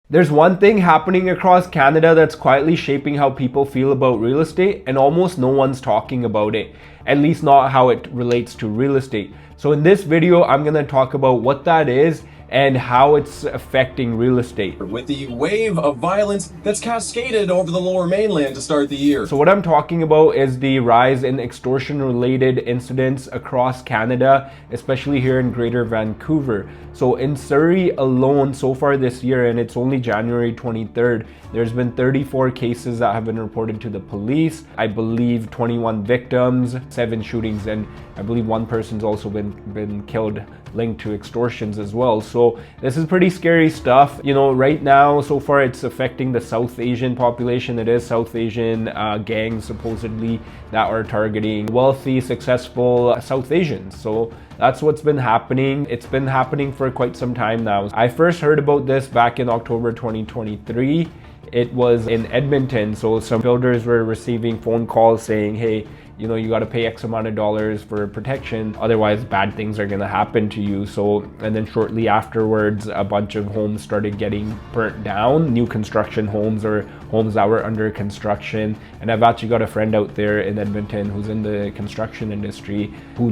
There's one thing happening across Canada that's quietly shaping how people feel about real estate, and almost no one's talking about it, at least not how it relates to real estate. So in this video, I'm gonna talk about what that is and how it's affecting real estate. With the wave of violence that's cascaded over the Lower Mainland to start the year. So what I'm talking about is the rise in extortion-related incidents across Canada, especially here in Greater Vancouver. So in Surrey alone, so far this year, and it's only January 23rd, there's been 34 cases that have been reported to the police. I believe 21 victims, 7 shootings, and I believe one person's also been killed linked to extortions as well. So this is pretty scary stuff. You know, right now, so far it's affecting the South Asian population. It is South Asian gangs supposedly that are targeting wealthy, successful South Asians. So that's what's been happening. It's been happening for quite some time now. I first heard about this back in October 2023. It was in Edmonton. So some builders were receiving phone calls saying, hey, you know, you got to pay X amount of dollars for protection, otherwise bad things are going to happen to you. So, and then shortly afterwards, a bunch of homes started getting burnt down, new construction homes or homes that were under construction. And I've actually got a friend out there in Edmonton who's in the construction industry who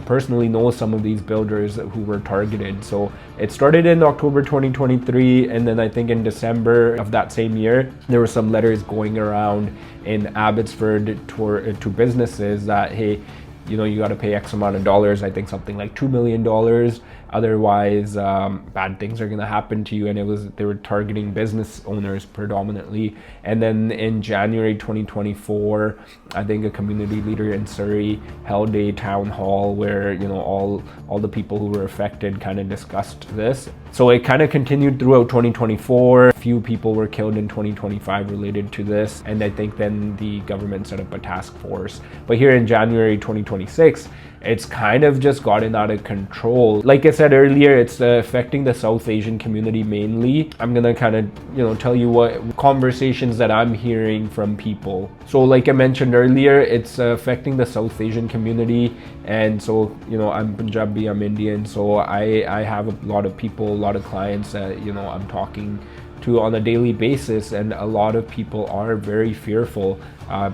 personally knows some of these builders who were targeted. So it started in October 2023, and then I think in December of that same year, there were some letters going around in Abbotsford to businesses that, hey, you know, you got to pay X amount of dollars, I think something like $2 million. Otherwise, bad things are going to happen to you. And they were targeting business owners predominantly. And then in January 2024, I think a community leader in Surrey held a town hall where, you know, all the people who were affected kind of discussed this. So it kind of continued throughout 2024. A few people were killed in 2025 related to this. And I think then the government set up a task force. But here in January 2026, it's kind of just gotten out of control. Like I said earlier, it's affecting the South Asian community mainly. I'm gonna kind of, you know, tell you what conversations that I'm hearing from people. So like I mentioned earlier, it's affecting the South Asian community. And so, you know, I'm Punjabi, I'm Indian. So I have a lot of people, a lot of clients that, you know, I'm talking to on a daily basis, and a lot of people are very fearful.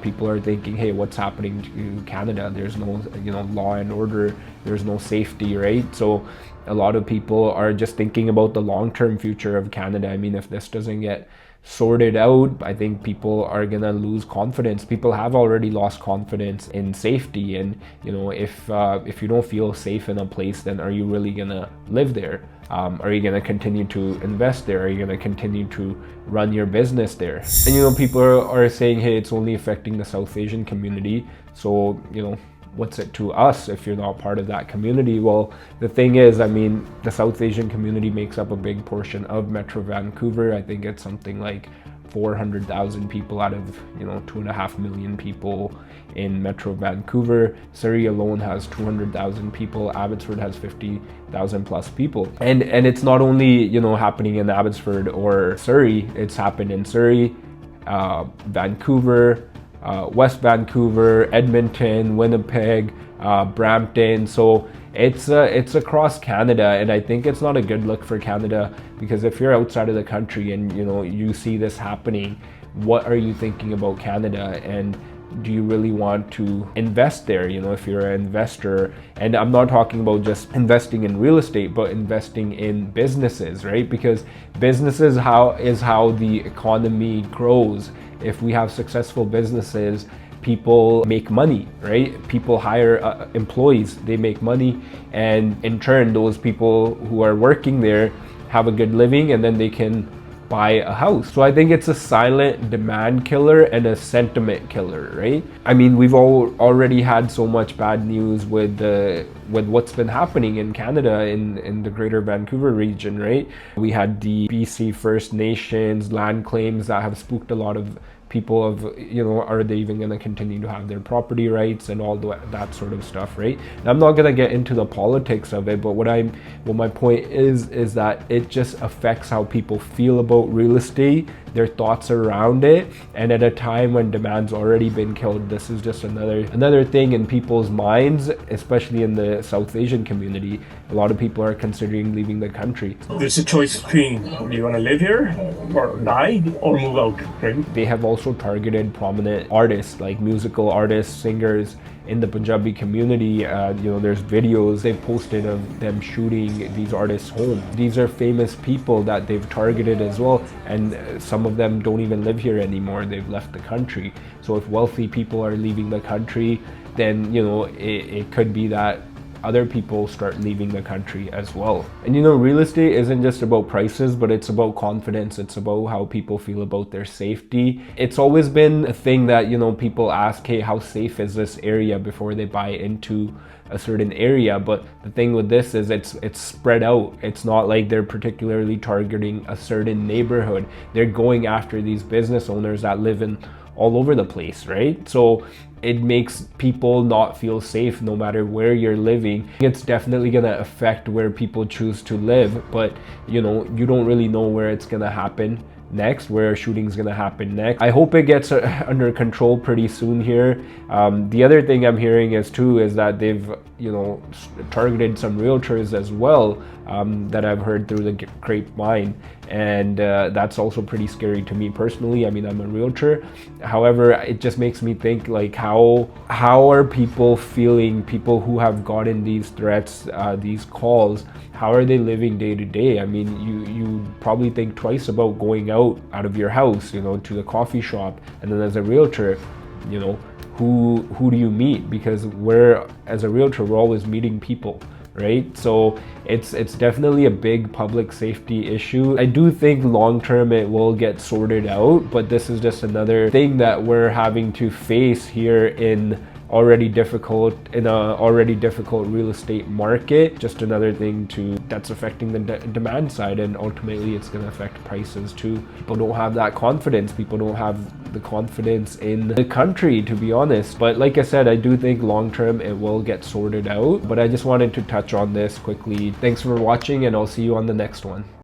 People are thinking, hey, what's happening to Canada? There's no, you know, law and order, there's no safety, right? So a lot of people are just thinking about the long-term future of Canada. I mean, if this doesn't get sorted out, I think people are gonna lose confidence. People have already lost confidence in safety, and you know, if you don't feel safe in a place, then are you really gonna live there? Are you going to continue to invest there? Are you going to continue to run your business there? And, you know, people are saying, hey, it's only affecting the South Asian community. So, you know, what's it to us if you're not part of that community? Well, the thing is, I mean, the South Asian community makes up a big portion of Metro Vancouver. I think it's something like 400,000 people out of, you know, 2.5 million people in Metro Vancouver. Surrey alone has 200,000 people. Abbotsford has 50,000 plus people. And it's not only, you know, happening in Abbotsford or Surrey. It's happened in Surrey, Vancouver, West Vancouver, Edmonton, Winnipeg, Brampton. So it's across Canada, and I think it's not a good look for Canada, because if you're outside of the country and, you know, you see this happening, what are you thinking about Canada? And do you really want to invest there? You know, if you're an investor, and I'm not talking about just investing in real estate, but investing in businesses, right? Because businesses is how the economy grows. If we have successful businesses, people make money, right? People hire employees, they make money, and in turn, those people who are working there have a good living, and then they can buy a house. So I think it's a silent demand killer and a sentiment killer, right? I mean, we've already had so much bad news with what's been happening in Canada in the Greater Vancouver region, right? We had the BC First Nations land claims that have spooked a lot of people of, you know, are they even going to continue to have their property rights and all that sort of stuff, right? And I'm not going to get into the politics of it, but what my point is that it just affects how people feel about real estate their thoughts around it. And at a time when demand's already been killed, this is just another thing in people's minds, especially in the South Asian community. A lot of people are considering leaving the country. There's a choice between, do you want to live here or die or move out, right? They have also targeted prominent artists, like musical artists, singers in the Punjabi community. There's videos they've posted of them shooting these artists' home. These are famous people that they've targeted as well, and some of them don't even live here anymore. They've left the country. So if wealthy people are leaving the country, then it could be that other people start leaving the country as well. And real estate isn't just about prices, but it's about confidence. It's about how people feel about their safety. It's always been a thing that, people ask, hey, how safe is this area before they buy into a certain area? But the thing with this is it's spread out. It's not like they're particularly targeting a certain neighborhood. They're going after these business owners that live in all over the place, right? So it makes people not feel safe no matter where you're living. It's definitely gonna affect where people choose to live, but you don't really know where it's gonna happen next, where a shooting's gonna happen next. I hope it gets under control pretty soon here. The other thing I'm hearing is that they've targeted some realtors as well, that I've heard through the grapevine, and that's also pretty scary to me personally. I mean, I'm a realtor. However, it just makes me think, like, how are people feeling, people who have gotten these threats, these calls, how are they living day to day? I mean, you probably think twice about going out of your house, to the coffee shop. And then as a realtor, who do you meet? Because as a realtor, we're always meeting people, right? So it's definitely a big public safety issue. I do think long term it will get sorted out, but this is just another thing that we're having to face here in a already difficult real estate market. Just another thing that's affecting the demand side, and ultimately it's going to affect prices too. People don't have that confidence. People don't have the confidence in the country, to be honest. But like I said, I do think long term it will get sorted out. But I just wanted to touch on this quickly. Thanks for watching, and I'll see you on the next one.